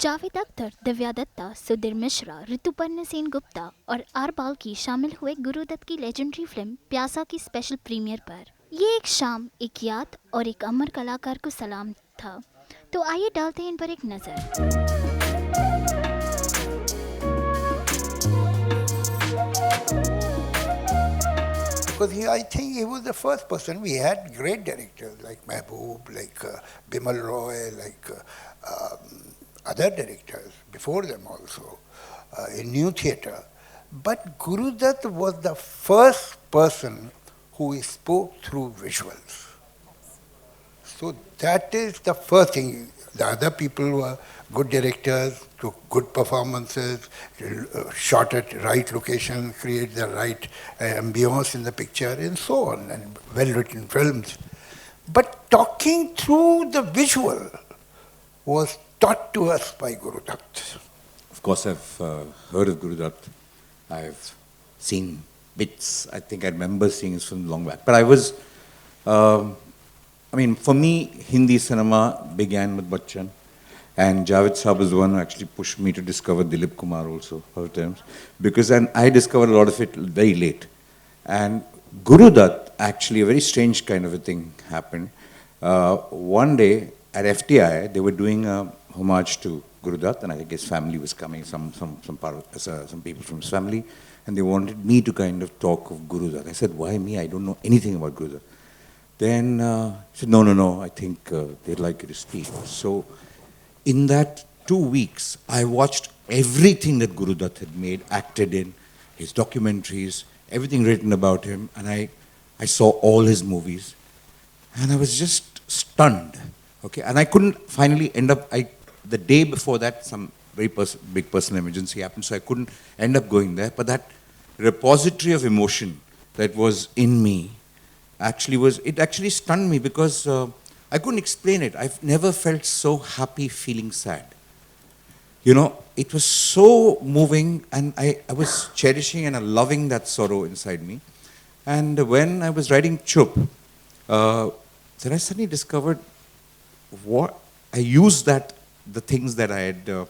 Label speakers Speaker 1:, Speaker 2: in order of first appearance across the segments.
Speaker 1: जावेद अख्तर, दिव्या दत्ता, सुधीर मिश्रा, ऋतुपर्ण सेन गुप्ता और आर बाल्की शामिल हुए गुरुदत्त की लेजेंडरी फिल्म प्यासा की स्पेशल प्रीमियर पर। ये एक शाम, एक याद और एक अमर कलाकार को सलाम था। तो आइए डालते हैं इन पर एक नज़र।
Speaker 2: Because I think he was the first person. We had great directors like Mehboob, like Bimal Roy, like other directors before them also in new theatre. But Guru Dutt was the first person who spoke through visuals. So that is the first thing. The other people were good directors, took good performances, shot at right location, create the right ambience in the picture, and so on, and well-written films. But talking through the visual was taught to us by Guru Dutt.
Speaker 3: Of course, I've heard of Guru Dutt. I've seen bits. I think I remember seeing his film long back. But I was, for me, Hindi cinema began with Bachchan. And Javed Saab was the one who actually pushed me to discover Dilip Kumar also, other times. Because I discovered a lot of it very late. And Guru Dutt, actually, a very strange kind of a thing happened. One day at FTI, they were doing a homage to Guru Dutt, and I think his family was coming, some people from his family, and they wanted me to kind of talk of Guru Dutt. I said, why me? I don't know anything about Guru Dutt. Then he said, no, I think they'd like you to speak. So in that 2 weeks, I watched everything that Guru Dutt had made, acted in, his documentaries, everything written about him, and I saw all his movies, and I was just stunned. Okay, and I couldn't finally end up. The day before that, some very big personal emergency happened, so I couldn't end up going there. But that repository of emotion that was in me actually stunned me because I couldn't explain it. I've never felt so happy feeling sad. You know, it was so moving, and I was cherishing and loving that sorrow inside me. And when I was writing Chup, then I suddenly discovered what I used the things that I had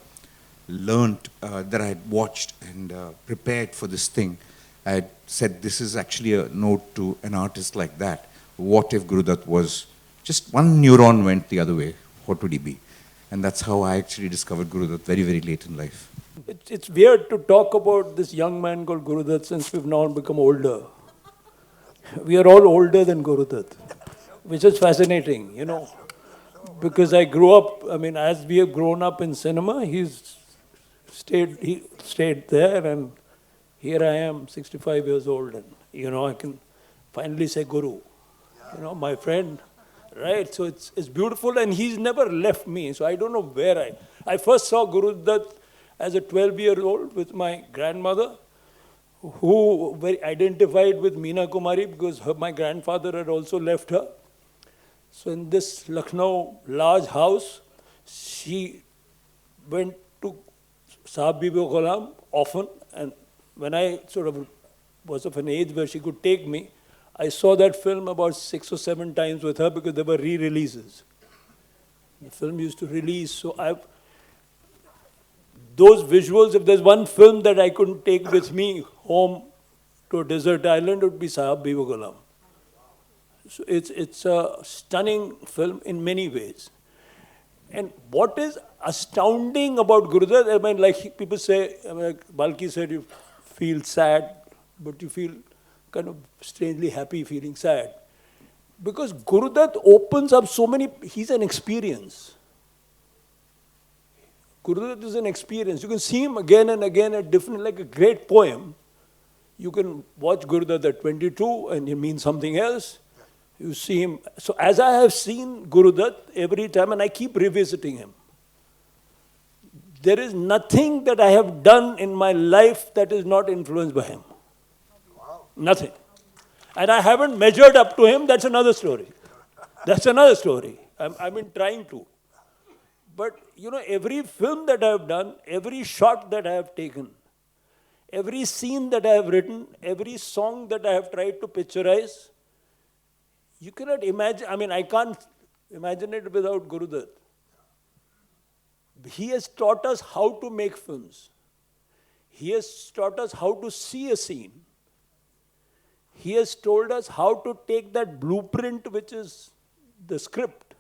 Speaker 3: learned, that I had watched and prepared for this thing. I had said, this is actually a note to an artist like that. What if Guru Dutt was just one neuron went the other way? What would he be? And that's how I actually discovered Guru Dutt very, very late in life.
Speaker 4: It's weird to talk about this young man called Guru Dutt since we've now become older. We are all older than Guru Dutt, which is fascinating, you know. Because I grew up, as we have grown up in cinema, he stayed there, and here I am, 65 years old, and, I can finally say Guru, my friend, right? So it's beautiful, and he's never left me, so I don't know where I first saw Guru Dutt as a 12-year-old with my grandmother, who very identified with Meena Kumari because my grandfather had also left her. So in this Lucknow large house, she went to Sahab Bibi Ghulam often, and when I sort of was of an age where she could take me, I saw that film about 6 or 7 times with her because there were re-releases. The film used to release, so those visuals, if there's one film that I couldn't take with me home to a desert island, it would be Sahab Bibi Ghulam. So it's a stunning film in many ways. And what is astounding about Guru Dutt, like people say, like Balki said, you feel sad, but you feel kind of strangely happy feeling sad. Because Guru Dutt opens up so many, he's an experience. Guru Dutt is an experience. You can see him again and again at different, like a great poem. You can watch Guru Dutt at 22 and it means something else. You see him. So as I have seen Guru Dutt every time, and I keep revisiting him, there is nothing that I have done in my life that is not influenced by him. Wow. Nothing. And I haven't measured up to him, that's another story. That's another story. I've been trying to. But, every film that I have done, every shot that I have taken, every scene that I have written, every song that I have tried to picturize, you cannot imagine, I can't imagine it without Guru Dutt. He has taught us how to make films. He has taught us how to see a scene. He has told us how to take that blueprint, which is the script,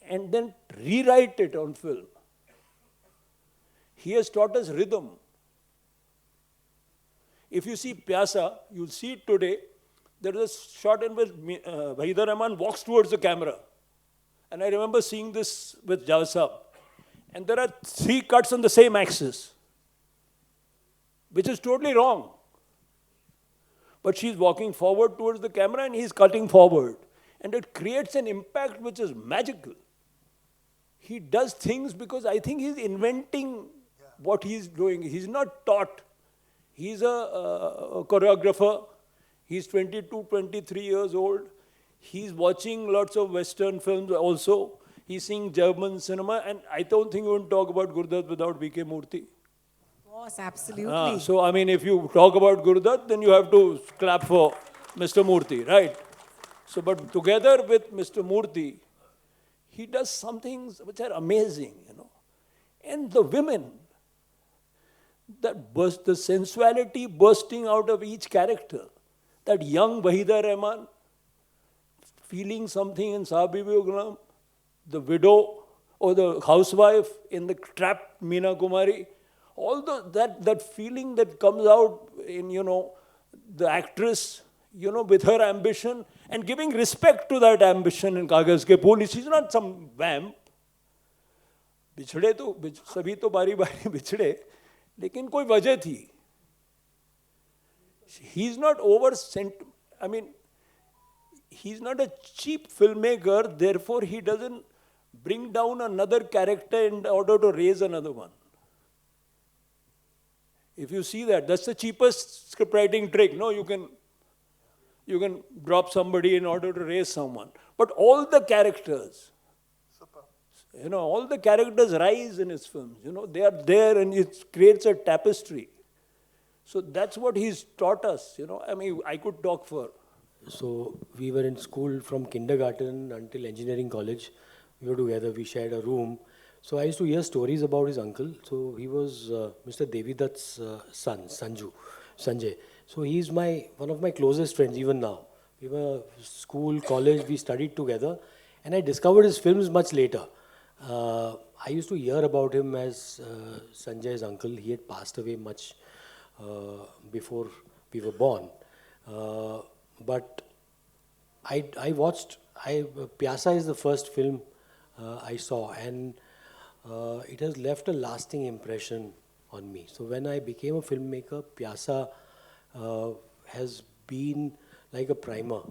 Speaker 4: and then rewrite it on film. He has taught us rhythm. If you see Pyasa, you'll see it today. There is a shot in which Waheeda Rehman walks towards the camera. And I remember seeing this with Javed Saab. And there are 3 cuts on the same axis, which is totally wrong. But she's walking forward towards the camera and he's cutting forward. And it creates an impact which is magical. He does things because I think he's inventing what he's doing. He's not taught. He's a choreographer. He's 22, 23 years old. He's watching lots of Western films also. He's seeing German cinema. And I don't think you want to talk about Gurudutt without V.K. Murthy.
Speaker 5: Of course, absolutely.
Speaker 4: So, I mean, if you talk about Gurudutt, then you have to clap for Mr. Murthy, right? So, but together with Mr. Murthy, he does some things which are amazing, you know. And the women, that burst, the sensuality bursting out of each character. That young Waheeda Rehman feeling something in Saabi Ghulam, the widow or the housewife in the trapped Meena Kumari, all that feeling that comes out in, you know, the actress, you know, with her ambition and giving respect to that ambition in Kagaz Ke Phool. She's not some vamp. बिछड़े तो सभी तो बारी बारी बिछड़े, लेकिन कोई वजह थी. He's not I mean, he's not a cheap filmmaker, therefore he doesn't bring down another character in order to raise another one. If you see that, that's the cheapest scriptwriting trick. No, you can drop somebody in order to raise someone. But all the characters, you know, all the characters rise in his films. You know, they are there and it creates a tapestry. So that's what he's taught us, you know. I mean, I could talk for.
Speaker 6: So we were in school from kindergarten until engineering college. We were together, we shared a room. So I used to hear stories about his uncle. So he was Mr. Devidutt's son, Sanjay. So he's one of my closest friends even now. We were school, college, we studied together. And I discovered his films much later. I used to hear about him as Sanjay's uncle. He had passed away much before we were born. But I watched, Pyasa is the first film I saw, and it has left a lasting impression on me. So when I became a filmmaker, Pyasa has been like a primer.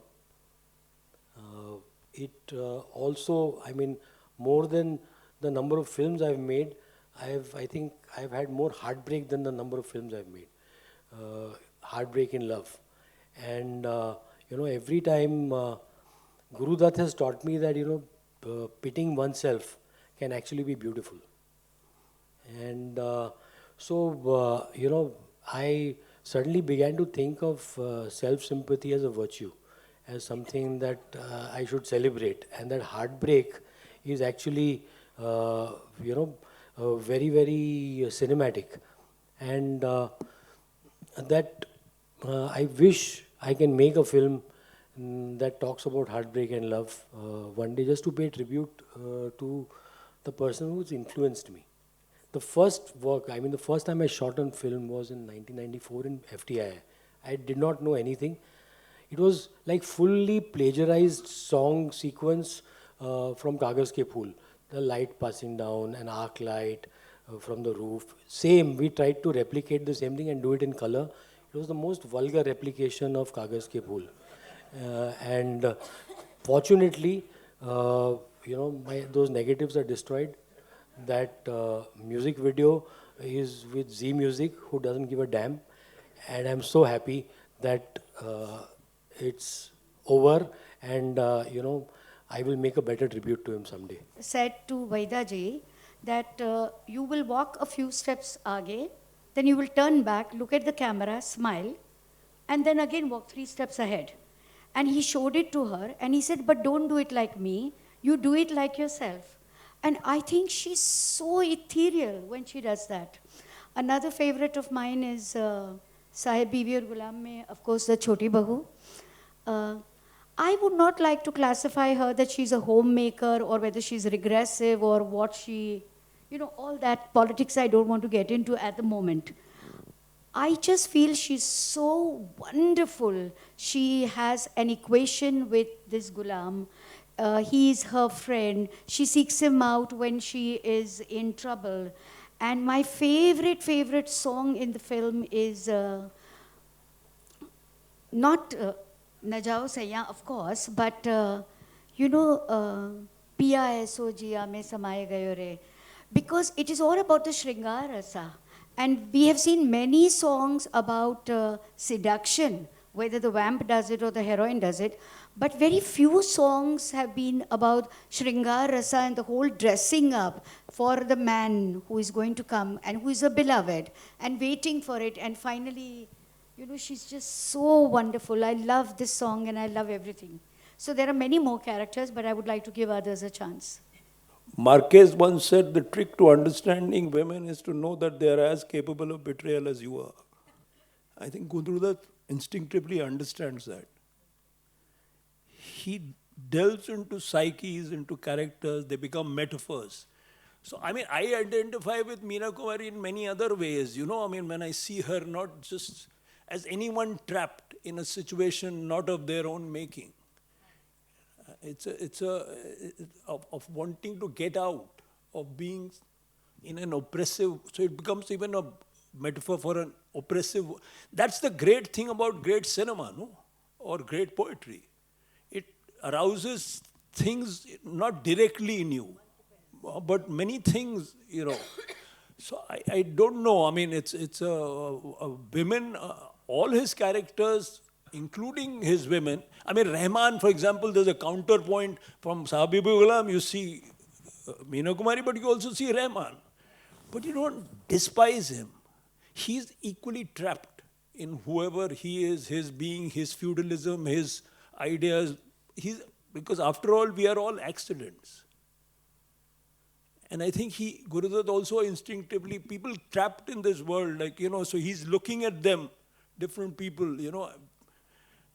Speaker 6: It also, I mean, more than the number of films I've made, I think I've had more heartbreak than the number of films I've made. Heartbreak in love. And, you know, every time Gurudutt has taught me that, you know, pitting oneself can actually be beautiful. And you know, I suddenly began to think of self-sympathy as a virtue, as something that I should celebrate. And that heartbreak is actually, you know, very, very cinematic. And that I wish I can make a film that talks about heartbreak and love one day, just to pay tribute to the person who's influenced me. The first work, I mean, the first time I shot on film was in 1994 in FTI. I did not know anything. It was like fully plagiarized song sequence from Kagaz Ke Phool. The light passing down, an arc light from the roof. Same, we tried to replicate the same thing and do it in color. It was the most vulgar replication of Kagaz Ke Phool. And fortunately, you know, those negatives are destroyed. That music video is with Z Music, who doesn't give a damn. And I'm so happy that it's over, and you know, I will make a better tribute to him someday.
Speaker 5: Said to Waheeda ji that you will walk a few steps aage, then you will turn back, look at the camera, smile, and then again walk 3 steps ahead. And he showed it to her, and he said, but don't do it like me, you do it like yourself. And I think she's so ethereal when she does that. Another favorite of mine is Sahib Bibi aur Gulam mein, of course, the Choti Bahu. Uh, I would not like to classify her that she's a homemaker or whether she's regressive or what she, all that politics I don't want to get into at the moment. I just feel she's so wonderful. She has an equation with this Gulam. He's her friend. She seeks him out when she is in trouble. And my favorite song in the film is not Najao Saiya, of course, but Piya Aisa Jiya Mein Samaye Gayo Re. Because it is all about the Shringar Rasa. And we have seen many songs about seduction, whether the vamp does it or the heroine does it. But very few songs have been about Shringar Rasa and the whole dressing up for the man who is going to come and who is a beloved and waiting for it. And finally, she's just so wonderful. I love this song and I love everything. So there are many more characters, but I would like to give others a chance.
Speaker 4: Marquez once said the trick to understanding women is to know that they are as capable of betrayal as you are. I think Gundrudat instinctively understands that. He delves into psyches, into characters, they become metaphors. So, I identify with Meena Kumari in many other ways. When I see her not just as anyone trapped in a situation not of their own making. It's of wanting to get out, of being in an oppressive, so it becomes even a metaphor for an oppressive. That's the great thing about great cinema, no? Or great poetry. It arouses things not directly in you, but many things, So I don't know. It's a women, all his characters, including his women. Rahman, for example, there's a counterpoint from Sahib Bibi Gulam. You see Meena Kumari, but you also see Rahman. But you don't despise him. He's equally trapped in whoever he is, his being, his feudalism, his ideas. Because after all, we are all accidents. And I think Gurudat also instinctively, people trapped in this world, so he's looking at them, different people,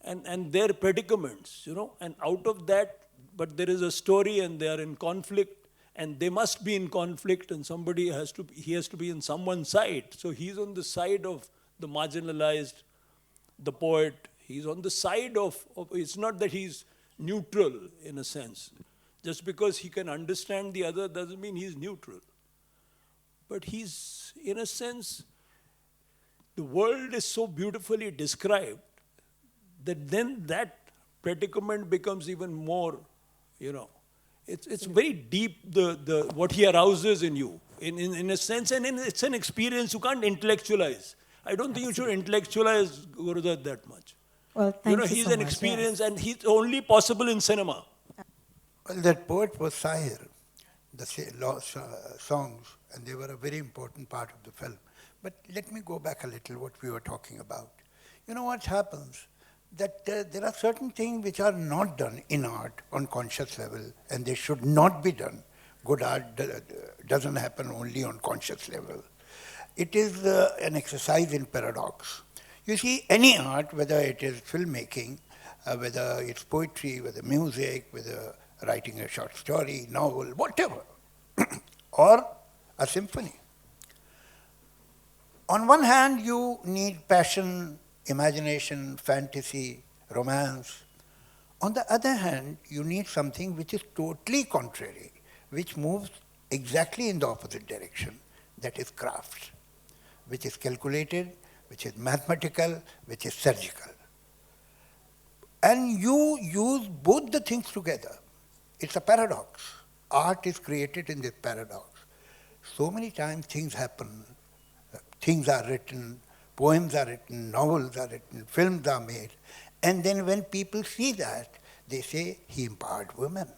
Speaker 4: and their predicaments, and out of that, but there is a story and they are in conflict, and they must be in conflict, and he has to be in someone's side. So he's on the side of the marginalized, the poet. He's on the side of it's not that he's neutral in a sense. Just because he can understand the other doesn't mean he's neutral. But he's, in a sense, the world is so beautifully described that then that predicament becomes even more, It's very deep, the what he arouses in you, in a sense, and it's an experience you can't intellectualize. I don't think you should intellectualize Gurudat that much.
Speaker 5: Well, thank you
Speaker 4: he's
Speaker 5: so
Speaker 4: an
Speaker 5: much,
Speaker 4: experience,
Speaker 5: yes.
Speaker 4: and he's only possible in cinema.
Speaker 2: Well, that poet was Sahir, the songs, and they were a very important part of the film. But let me go back a little, what we were talking about. What happens? That there are certain things which are not done in art on conscious level, and they should not be done. Good art doesn't happen only on conscious level. It is an exercise in paradox. You see, any art, whether it is filmmaking, whether it's poetry, whether music, whether writing a short story, novel, whatever, or a symphony. On one hand, you need passion, imagination, fantasy, romance. On the other hand, you need something which is totally contrary, which moves exactly in the opposite direction, that is craft, which is calculated, which is mathematical, which is surgical. And you use both the things together. It's a paradox. Art is created in this paradox. So many times things happen, things are written, poems are written, novels are written, films are made, and then when people see that, they say, he empowered women.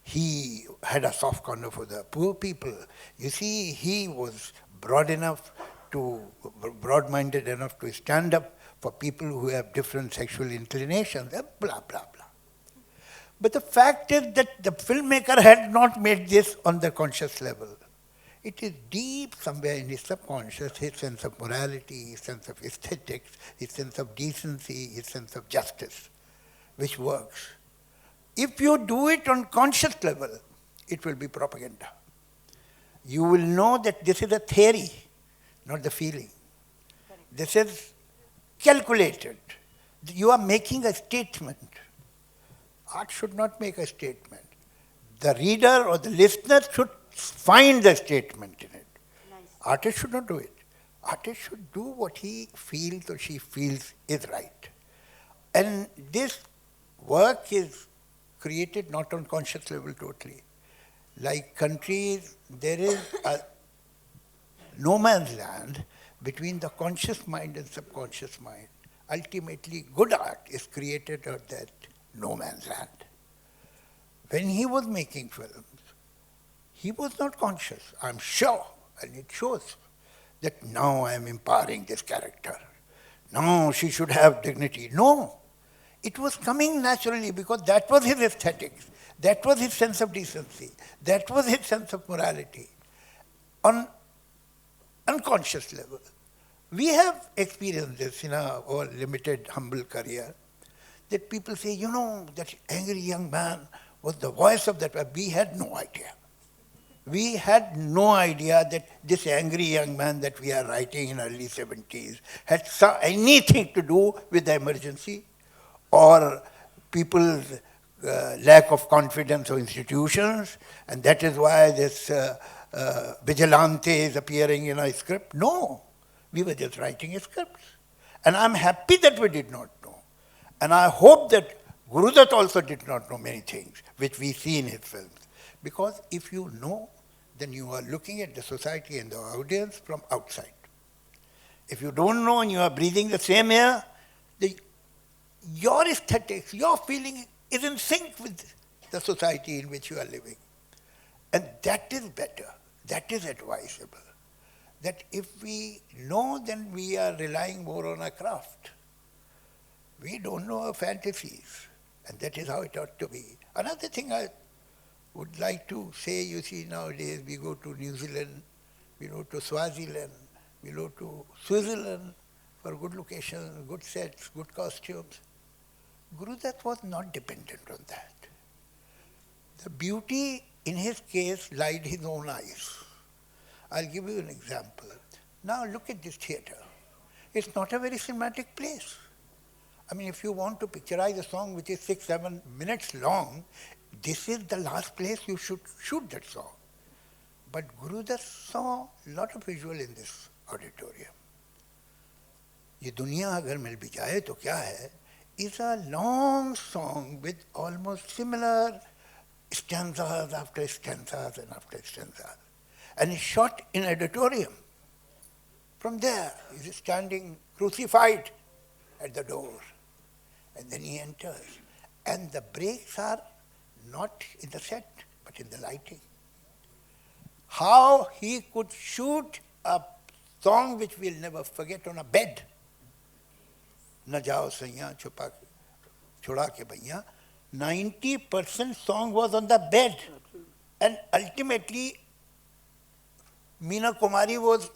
Speaker 2: He had a soft corner for the poor people. You see, he was broad-minded enough to stand up for people who have different sexual inclinations, blah, blah, blah. But the fact is that the filmmaker had not made this on the conscious level. It is deep somewhere in his subconscious, his sense of morality, his sense of aesthetics, his sense of decency, his sense of justice, which works. If you do it on conscious level, it will be propaganda. You will know that this is a theory, not the feeling. This is calculated. You are making a statement. Art should not make a statement. The reader or the listener should find the statement in it.
Speaker 5: Nice.
Speaker 2: Artist should not do it. Artist should do what he feels or she feels is right. And this work is created not on conscious level totally. Like countries, there is a no man's land between the conscious mind and subconscious mind. Ultimately, good art is created on that no man's land. When he was making films, he was not conscious, I'm sure, and it shows that now I am empowering this character. Now she should have dignity. No, it was coming naturally because that was his aesthetics, that was his sense of decency, that was his sense of morality. On unconscious level, we have experienced this in our limited, humble career, that people say, you know, that angry young man was the voice of that. We had no idea. We had no idea that this angry young man that we are writing in early 70s had anything to do with the emergency or people's lack of confidence of institutions, and that is why this vigilante is appearing in a script. No, we were just writing scripts. And I'm happy that we did not know. And I hope that Gurudutt also did not know many things which we see in his films. Because if you know, then you are looking at the society and the audience from outside. If you don't know and you are breathing the same air, your aesthetics, your feeling is in sync with the society in which you are living. And that is better, that is advisable. That if we know, then we are relying more on our craft. We don't know our fantasies, and that is how it ought to be. Another thing I would like to say, you see nowadays we go to New Zealand, we go to Swaziland, we go to Switzerland for good locations, good sets, good costumes. Gurudutt was not dependent on that. The beauty in his case lied his own eyes. I'll give you an example. Now look at this theatre. It's not a very cinematic place. I mean, if you want to picturize a song which is 6-7 minutes long, this is the last place you should shoot that song. But Gurudutt saw a lot of visual in this auditorium. ये दुनिया अगर मिल भी जाए तो क्या है? Is a long song with almost similar stanzas after stanzas and after stanzas. And it's shot in auditorium. From there, he's standing crucified at the door. And then he enters. And the breaks are not in the set, but in the lighting. How he could shoot a song which we'll never forget on a bed. न जाओ सैया छुपा छुड़ा के भैया 90% song was on the bed. And ultimately, Meena Kumari was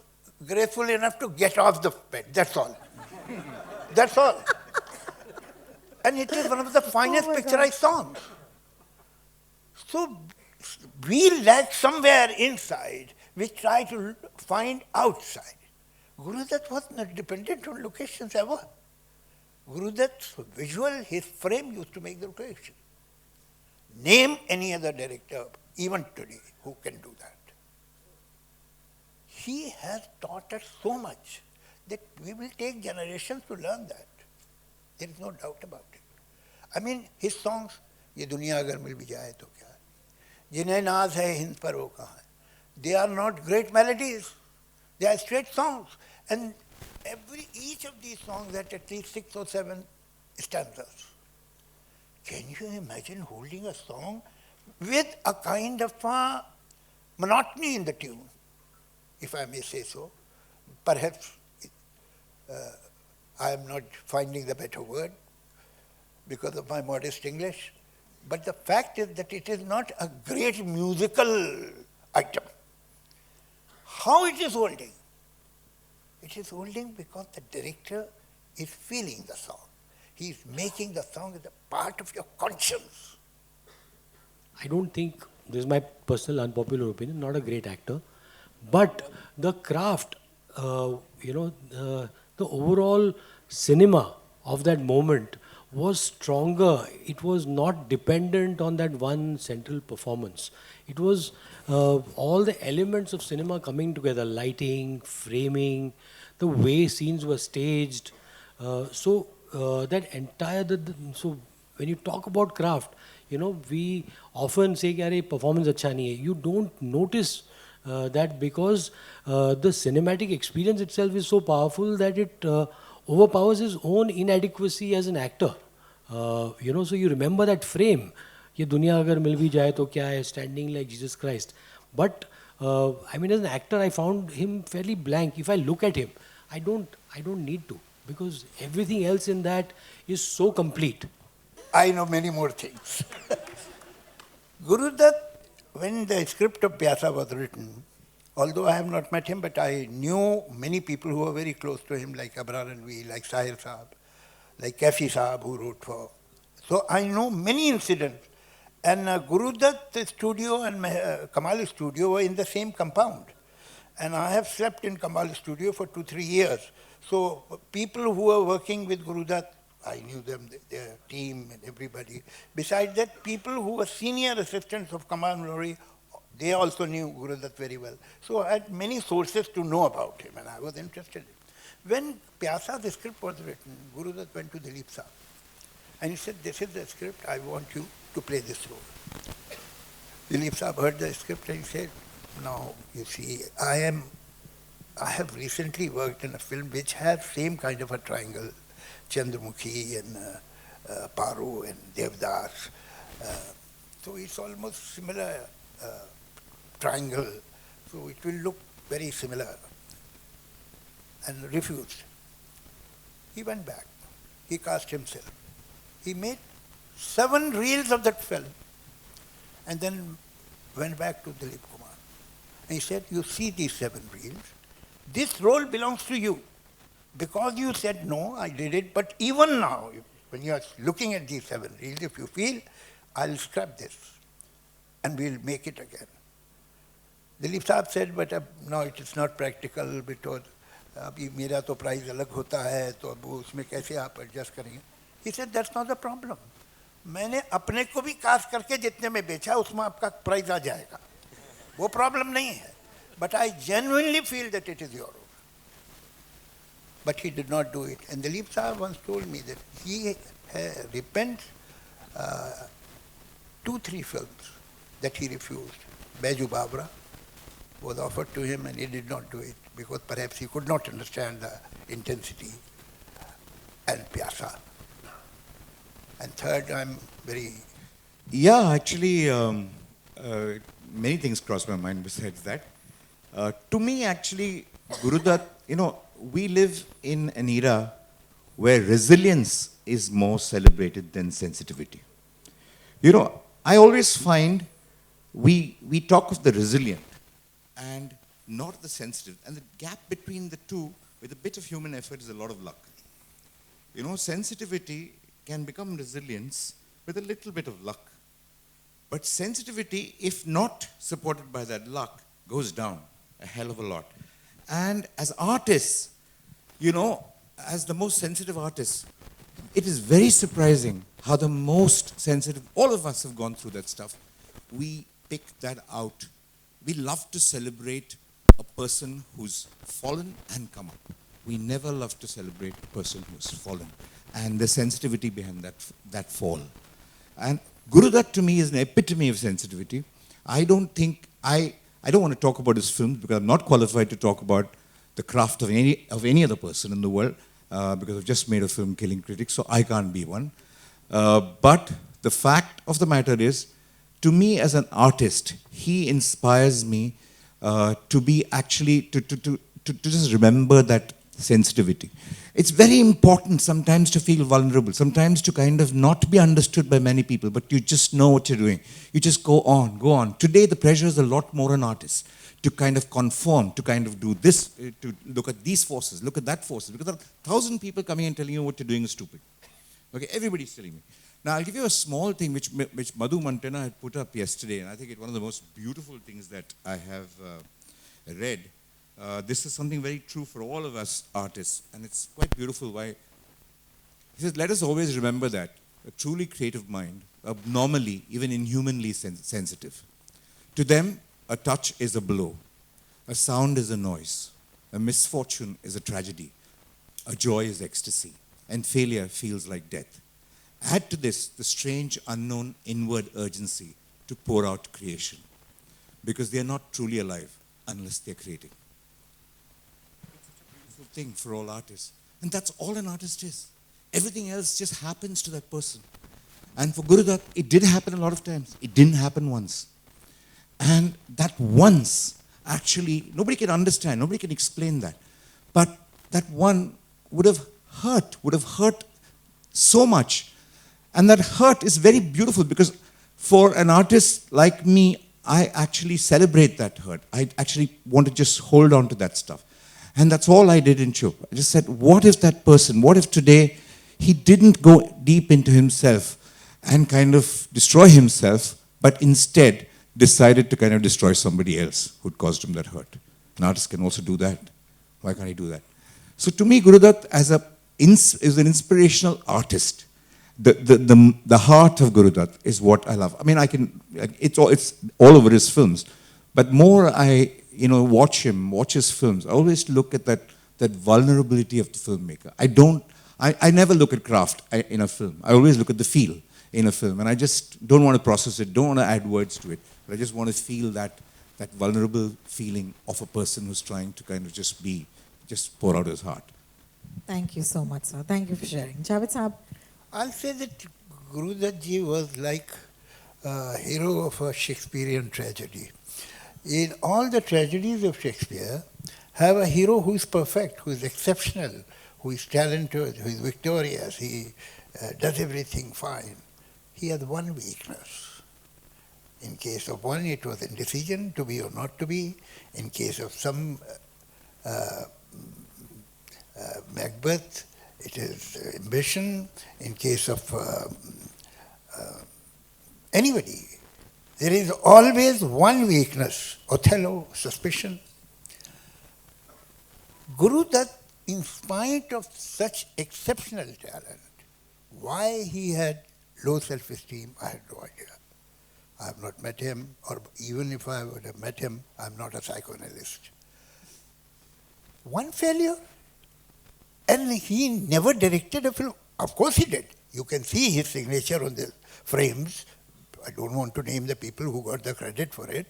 Speaker 2: graceful enough to get off the bed. That's all. That's all. And it is one of the finest picturized songs. So we lack somewhere inside, we try to find outside. Gurudutt was not dependent on locations ever. Gurudutt's visual, his frame used to make the location. Name any other director, even today, who can do that. He has taught us so much that we will take generations to learn that. There is no doubt about it. I mean, his songs, ये दुनिया अगर मिल भी जाए तो क्या है? जिन्हें नाज है हिंद पर वो कहाँ है? They are not great melodies. They are straight songs. And each of these songs had at least 6 or 7 stanzas. Can you imagine holding a song with a kind of monotony in the tune, if I may say so? Perhaps I am not finding the better word because of my modest English, But the fact is that it is not a great musical item. How it is holding? It is holding because the director is feeling the song. He is making the song as a part of your conscience.
Speaker 6: I don't think, this is my personal unpopular opinion, not a great actor, but the craft, the overall cinema of that moment was stronger. It was not dependent on that one central performance. It was all the elements of cinema coming together, lighting, framing, the way scenes were staged. That entire, so when you talk about craft, we often say that performance acha nahi hai. You don't notice that because the cinematic experience itself is so powerful that it overpowers his own inadequacy as an actor. So you remember that frame. ये दुनिया अगर मिल भी जाए तो क्या है, standing like Jesus Christ. But as an actor, I found him fairly blank. If I look at him, I don't need to, because everything else in that is so complete.
Speaker 2: I know many more things. Guru Dutt, when the script of Pyasa was written, although I have not met him, but I knew many people who were very close to him, like Abrar Alvi, like Sahir Saab, like Kafi Saab, who wrote for. So I know many incidents. And Guru Dutt's studio and Kamal's studio were in the same compound. And I have slept in Kamal's studio for 2-3 years. So people who were working with Guru Dutt, I knew them, their team and everybody. Besides that, people who were senior assistants of Kamal Lori, they also knew Guru Dutt very well. So I had many sources to know about him, and I was interested in him. When Pyasa, the script was written, Guru Dutt went to Dilip Saab. And he said, this is the script, I want you to play this role. Dilip Saab heard the script and he said, now, you see, I have recently worked in a film which has same kind of a triangle, Chandramukhi and Paru and Devdas. So it's almost similar triangle. So it will look very similar. And refused. He went back. He cast himself. He made 7 reels of that film and then went back to Dilip Kumar. And he said, you see these 7 reels, this role belongs to you. Because you said no, I did it, but even now, when you are looking at these 7 reels, if you feel, I'll scrap this and we'll make it again. Dilip Saab said, but no, it is not practical because अभी मेरा तो price अलग होता है तो अब उसमें कैसे आप एडजस्ट करेंगे. He said, that's not the problem. मैंने अपने को भी कास्ट करके जितने में बेचा उसमें आपका प्राइस आ जाएगा. वो प्रॉब्लम नहीं है. But I genuinely feel that it is your role. But he did not do it. And Dilip Saab once told me that he repents 2-3 films that he refused. Baiju Babra was offered to him and he did not do it because perhaps he could not understand the intensity, and Pyasa. And third, I'm very...
Speaker 3: Yeah, actually, many things crossed my mind besides that. To me, actually, Guru Dutt, we live in an era where resilience is more celebrated than sensitivity. I always find we talk of the resilient and not the sensitive. And the gap between the two, with a bit of human effort, is a lot of luck. Sensitivity can become resilience with a little bit of luck. But sensitivity, if not supported by that luck, goes down a hell of a lot. And as artists, as the most sensitive artists, it is very surprising how the most sensitive, all of us have gone through that stuff, we pick that out. We love to celebrate a person who's fallen and come up. We never love to celebrate a person who's fallen and the sensitivity behind that fall. And Guru Dutt to me is an epitome of sensitivity. I don't want to talk about his films because I'm not qualified to talk about the craft of any other person in the world because I've just made a film, Killing Critics, so I can't be one. But the fact of the matter is, to me as an artist, he inspires me to be actually, to just remember that sensitivity. It's very important sometimes to feel vulnerable, sometimes to kind of not be understood by many people, but you just know what you're doing. You just go on, go on. Today, the pressure is a lot more on artists to kind of conform, to kind of do this, to look at these forces, look at that forces, because there are 1,000 people coming and telling you what you're doing is stupid. Okay, everybody's telling me. Now, I'll give you a small thing which Madhu Mantena had put up yesterday, and I think it's one of the most beautiful things that I have read. This is something very true for all of us artists, and it's quite beautiful. Why? He says, let us always remember that a truly creative mind, abnormally, even inhumanly sensitive. To them, a touch is a blow, a sound is a noise, a misfortune is a tragedy, a joy is ecstasy, and failure feels like death. Add to this the strange, unknown inward urgency to pour out creation, because they are not truly alive unless they're creating. Thing for all artists. And that's all an artist is. Everything else just happens to that person. And for Gurudutt, it did happen a lot of times. It didn't happen once. And that once, actually, nobody can understand, nobody can explain that. But that one would have hurt so much. And that hurt is very beautiful, because for an artist like me, I actually celebrate that hurt. I actually want to just hold on to that stuff. And that's all I did in Chup. I just said, what if that person, what if today he didn't go deep into himself and kind of destroy himself, but instead decided to kind of destroy somebody else who'd caused him that hurt? An artist can also do that. Why can't he do that? So to me, Gurudutt is an inspirational artist. The heart of Gurudutt is what I love. I mean, it's all over his films, but more I watch his films, I always look at that vulnerability of the filmmaker. I never look at craft in a film. I always look at the feel in a film, and I just don't want to process it, don't want to add words to it, but I just want to feel that vulnerable feeling of a person who's trying to kind of just pour out his heart.
Speaker 7: Thank you so much, sir. Thank you for sharing. Javed Saab.
Speaker 2: I'll say that Gurudutt ji was like a hero of a Shakespearean tragedy. In all the tragedies of Shakespeare, have a hero who is perfect, who is exceptional, who is talented, who is victorious, he does everything fine. He has one weakness. In case of one, it was indecision, to be or not to be. In case of some Macbeth, it is ambition. In case of anybody, there is always one weakness. Othello, suspicion. Gurudutt, in spite of such exceptional talent, why he had low self-esteem, I have no idea. I have not met him, or even if I would have met him, I am not a psychoanalyst. One failure, and he never directed a film. Of course he did. You can see his signature on the frames. I don't want to name the people who got the credit for it,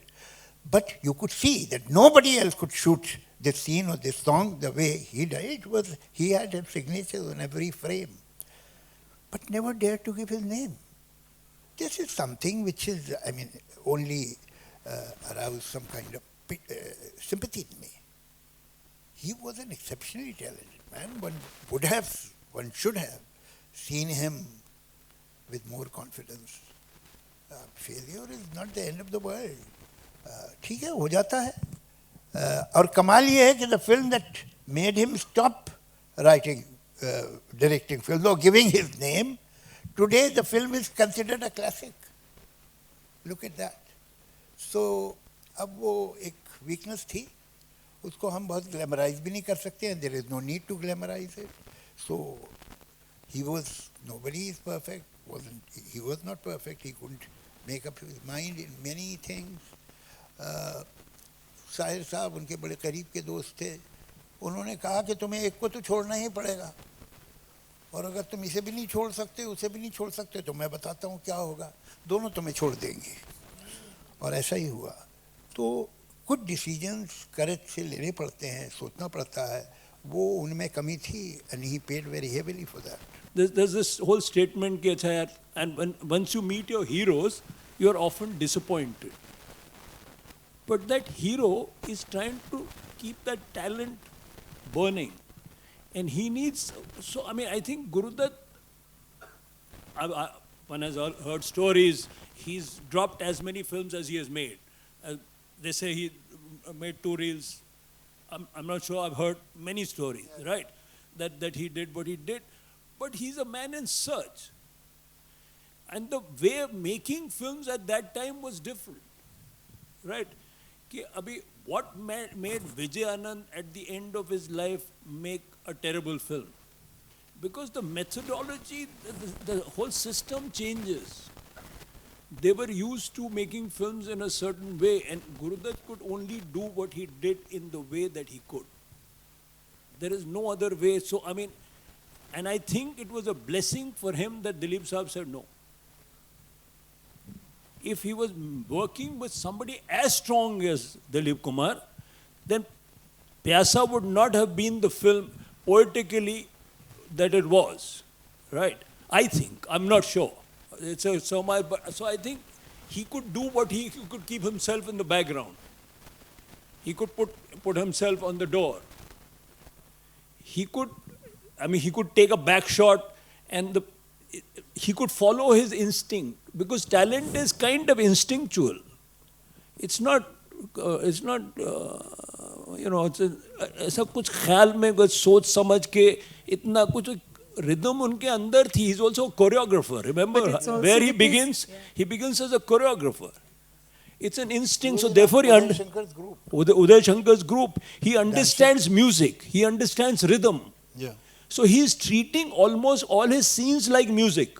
Speaker 2: but you could see that nobody else could shoot this scene or this song the way he did. He had a signature on every frame, but never dared to give his name. This is something which is, only aroused some kind of sympathy in me. He was an exceptionally talented man. One should have seen him with more confidence. Failure is not the end of the world. ठीक है, हो जाता है. और कमाल ये है कि the film that made him stop directing films or giving his name, today the film is considered a classic. Look at that. So अब वो एक weakness थी, उसको हम बहुत glamorize भी नहीं कर सकते, and there is no need to glamorize it. So nobody is perfect. He was not perfect. He couldn't make up his mind in many things. Sahir साहब उनके बड़े करीब के दोस्त थे. उन्होंने कहा कि तुम्हें एक को तो छोड़ना ही पड़ेगा, और अगर तुम इसे भी नहीं छोड़ सकते, उसे भी नहीं छोड़ सकते, तो मैं बताता हूँ क्या होगा. दोनों तुम्हें छोड़ देंगे. और ऐसा ही हुआ. तो कुछ डिसीजंस करेज से लेने पड़ते हैं, सोचना पड़ता है. वो उनमें कमी थी, and he paid very heavily for that.
Speaker 4: There's this whole statement कि अच्छा यार, and once you meet your heroes, you are often disappointed. But that hero is trying to keep that talent burning. And he needs, so I mean, I think Guru Dutt, one has heard stories, he's dropped as many films as he has made. They say he made 2 reels. I'm not sure, I've heard many stories, right? That he did what he did. But he's a man in search. And the way of making films at that time was different, right? कि अभी what made Vijay Anand at the end of his life make a terrible film? Because the methodology, the whole system changes. They were used to making films in a certain way, and Guru Dutt could only do what he did in the way that he could. There is no other way. So, I mean, and I think it was a blessing for him that Dilip Saab said no. If he was working with somebody as strong as Dilip Kumar, then Pyasa would not have been the film poetically that it was, right? I think, I'm not sure. So I think he could do what he could keep himself in the background. He could put himself on the door. He could take a back shot and he could follow his instinct, because talent is kind of instinctual. It's not, ऐसा कुछ ख्याल में कुछ सोच समझ के इतना कुछ rhythm उनके अंदर थी. He's also a choreographer. Remember where he begins? He begins as a choreographer. It's an instinct. So therefore, Uday Shankar's group. He understands music. He understands rhythm.
Speaker 2: Yeah.
Speaker 4: So he's treating almost all his scenes like music.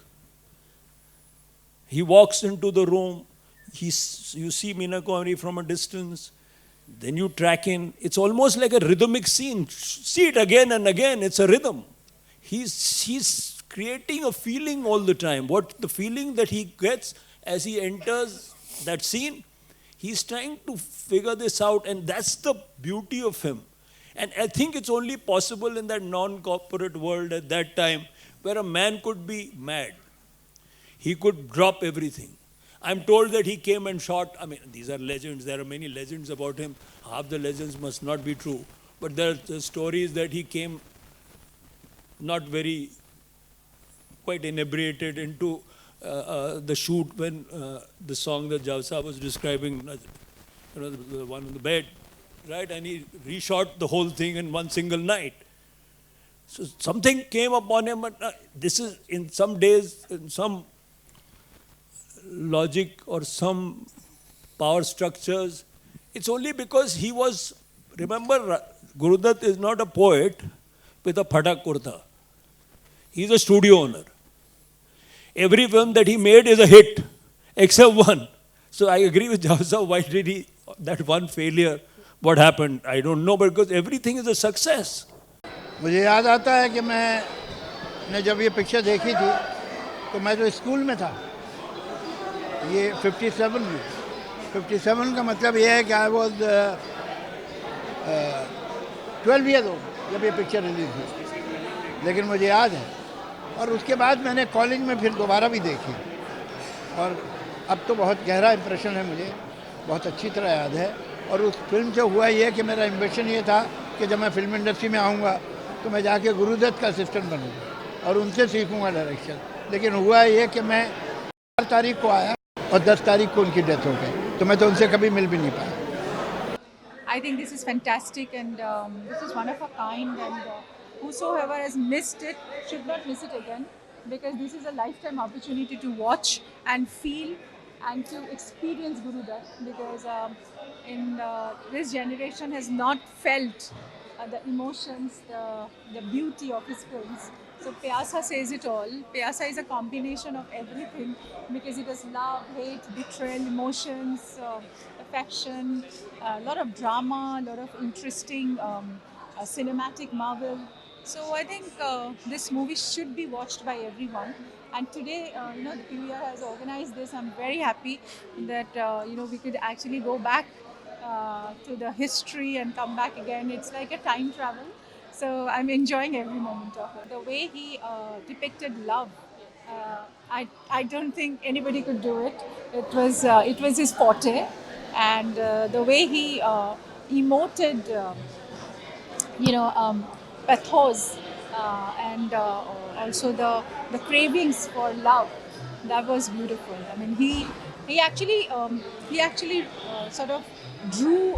Speaker 4: He walks into the room. You see Meena Kumaari from a distance. Then you track in. It's almost like a rhythmic scene. See it again and again. It's a rhythm. He's creating a feeling all the time. What the feeling that he gets as he enters that scene, he's trying to figure this out, and that's the beauty of him. And I think it's only possible in that non-corporate world at that time, where a man could be mad. He could drop everything. I'm told that he came and shot. I mean, these are legends. There are many legends about him. Half the legends must not be true. But there are stories that he came not very, quite inebriated into the shoot when the song that Jalsa was describing, the one on the bed, right? And he reshot the whole thing in one single night. So something came upon him, but this is in some days, in some logic or some power structures, it's only because he was, remember, Guru Dutt is not a poet with a phatak kurta. He's a studio owner. Every film that he made is a hit, except one. So I agree with Jalsa. Why did he, that one failure, what happened? I don't know, because everything is a success.
Speaker 2: मुझे याद आता है कि मैंने जब ये picture देखी थी तो मैं तो स्कूल में था, ये 57 में. 57 का मतलब ये है कि आई वॉज 12 ईयर ओल्ड जब ये पिक्चर रिलीज हुई, लेकिन मुझे याद है. और उसके बाद मैंने कॉलेज में फिर दोबारा भी देखी, और अब तो बहुत गहरा इम्प्रेशन है मुझे, बहुत अच्छी तरह याद है. और उस फिल्म से हुआ ये कि मेरा इम्प्रेशन ये था कि जब मैं फिल्म इंडस्ट्री में आऊँगा तो मैं जाके गुरु दत्त का असिस्टेंट बनूँगा और उनसे सीखूँगा डायरेक्शन. लेकिन हुआ ये कि मैं 4 तारीख को आया और 10 तारीख को उनकी डेथ हो गई, तो मैं तो उनसे कभी मिल भी नहीं पाया.
Speaker 8: I think this is fantastic, and this is one of a kind, and whosoever has missed it should not miss it again, because this is a lifetime opportunity to watch and feel and to experience Guru Dutt, because in this generation has not felt the emotions, the beauty of his films. So Pyasa says it all. Pyasa is a combination of everything, because it has love, hate, betrayal, emotions, affection, a lot of drama, a lot of interesting cinematic marvel. So I think this movie should be watched by everyone. And today, the PVR has organized this. I'm very happy that we could actually go back to the history and come back again. It's like a time travel. So I'm enjoying every moment of it. The way he depicted love, I don't think anybody could do it. It was his forte, and the way he emoted, pathos and also the cravings for love. That was beautiful. I mean, he actually sort of drew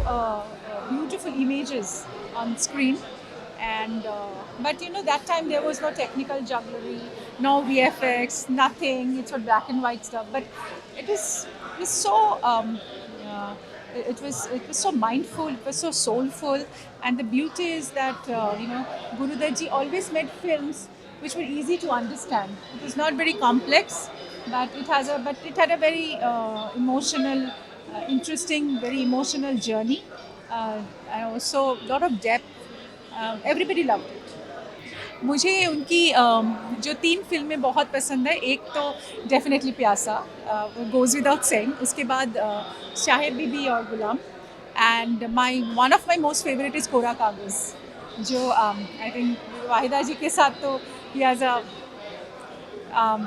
Speaker 8: beautiful images on screen. And but you know, that time there was no technical jugglery, no VFX, nothing. It's all black and white stuff. But it was so. It was so mindful, it was so soulful, and the beauty is that you know, Guru Dutt ji always made films which were easy to understand. It was not very complex, but it had a very emotional, interesting, very emotional journey, and also a lot of depth. Everybody loved it. मुझे उनकी जो 3 फ़िल्में बहुत पसंद है। एक तो definitely प्यासा, वो गोज़ विदाउट सेइंग। उसके बाद Sahib Bibi Aur Ghulam. And one of my most favourite is Kora Kagaz, जो आई थिंक वाहिदा जी के साथ तो he has a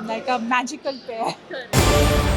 Speaker 8: like a magical pair.